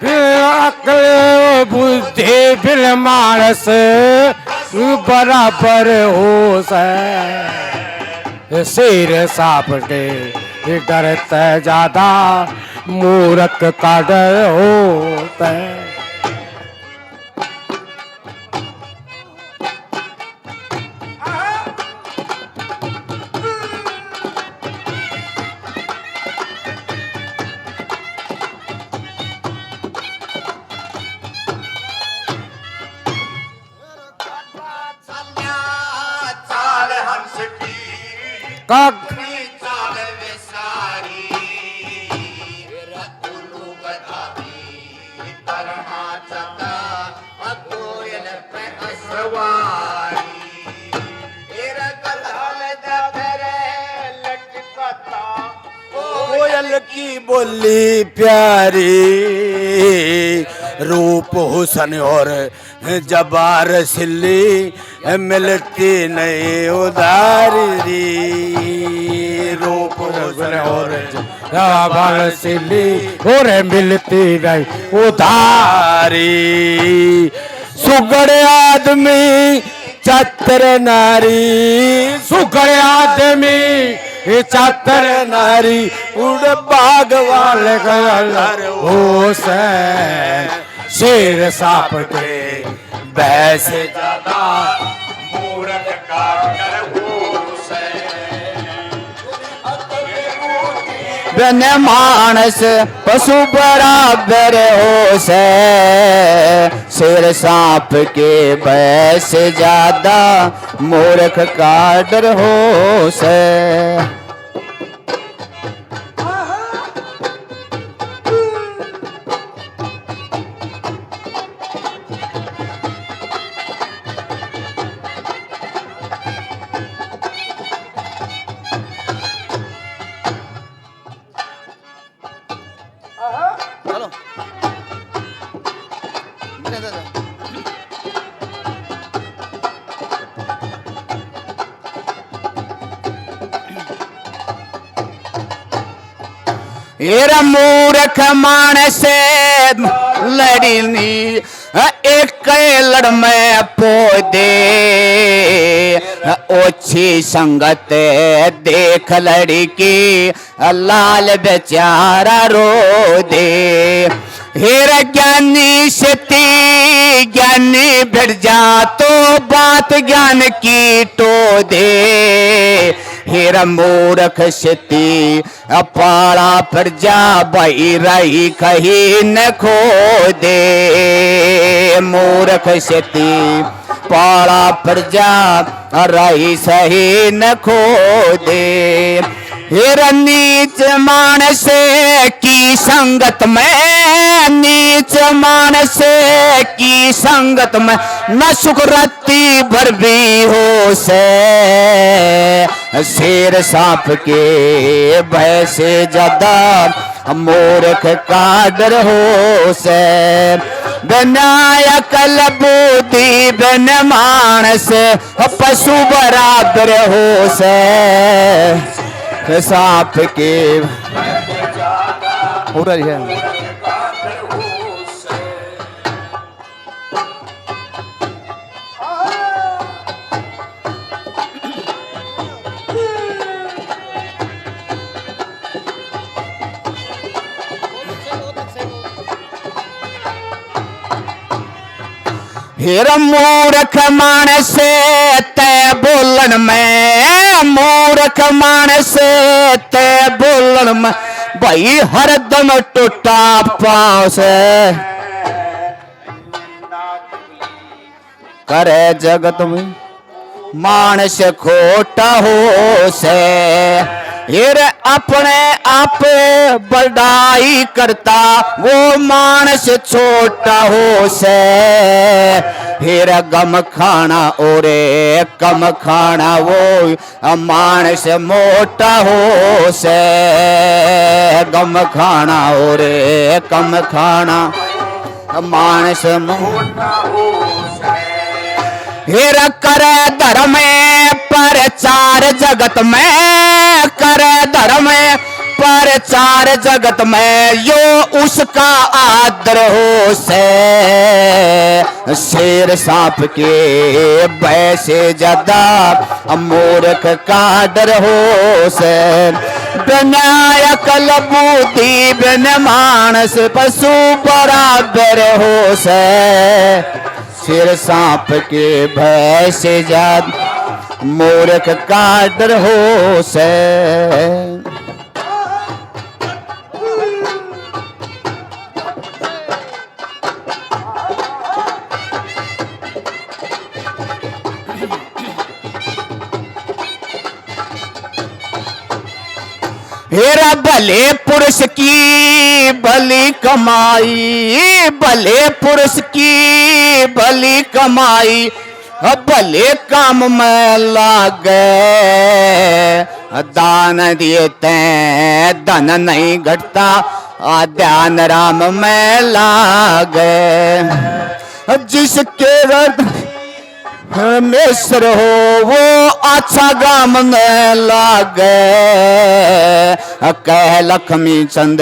अकल बुद्धि बिल मानस बराबर हो शेर साप डे डरते ज्यादा मूर्ख का डर होता है। कोयल की बोली प्यारी रूप हुसन और जबार सिल्ली मिलती नहीं उधारी रूप हुसन और जबार सिल्ली और मिलती नहीं उधारी सुगड़ आदमी चतर नारी सुगड़ आदमी चातर नारी उड़ बाग वाले घर हो शेर साप के बैस ज्यादा मूर्ख का डर हो बन मानस पशु बराबर हो शेर सांप के बैस ज्यादा मूर्ख का डर हो एरा मूर्ख मानस लड़नी एक लड़ में पौधे ओछी संगत देख लड़की लाल बेचारा रो दे हेरा ज्ञानी सती ज्ञानी भिड़ जा तो बात ज्ञान की टो दे हेरा मूर्ख सती अपाड़ा पर जा भाई रही कहीं न खो दे मूर्ख सती पाड़ा पर जा रही सही न खो दे हेरा नीच मानस की संगत में नीच मानस की संगत में न सुख रत्ती भर भी हो शेर सांप के भय से ज्यादा मूर्ख का डर हो बनाया कल बुद्धि बन मानस पशु बराबर हो सांप के हो रही है हेरा मूर्ख मानस तय बोलन में मूर्ख मानस तय बोलन में भाई हरदम टूटा पाँव से करे जगत में मानस खोटा हो से हिर अपने आप बड़ाई करता वो मानस छोटा हो से फिर गम खाना ओरे कम खाना वो मानस मोटा हो से गम खाना ओरे कम खाना मानस मोटा हो हिर करे धर्म प्रचार जगत में करे धर्म प्रचार जगत में यो उसका डर हो से, शेर सांप के भय से ज्यादा मूर्ख का डर हो से। बिना अकल बुद्धि बिन मानस पशु बराबर हो से, शेर सांप के भय से ज्यादा मूर्ख का डर हो से। हेरा भले पुरुष की भली कमाई, भले पुरुष की भली कमाई, भले काम में लागे। दान दिए ते धन नहीं घटता, ध्यान राम में लागे। जिसके मेसर हो वो अच्छा गाम में लागे। कह लक्ष्मी चंद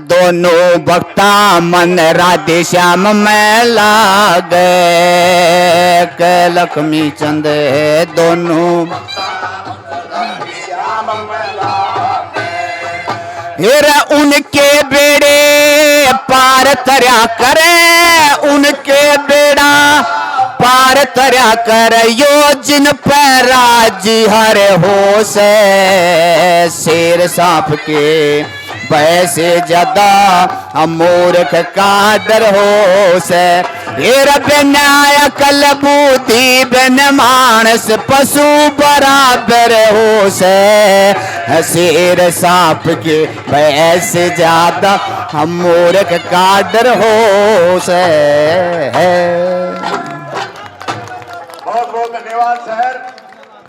दोनों भक्ता मन राधे श्याम में लागे। कह लक्ष्मी चंद दोनों फिर उनके बेड़े पार तरया करे, उनके बेड़ा पार तरया कर यो जिन पर राजी हर हो से। शेर सांप के भय से ज्यादा मूर्ख का डर हो से। हेर बिना अकल बुद्धि बिन मानस पशु बराबर हो से। शेर सांप के भय से ज्यादा मूर्ख का डर हो से। बहुत बहुत धन्यवाद सर।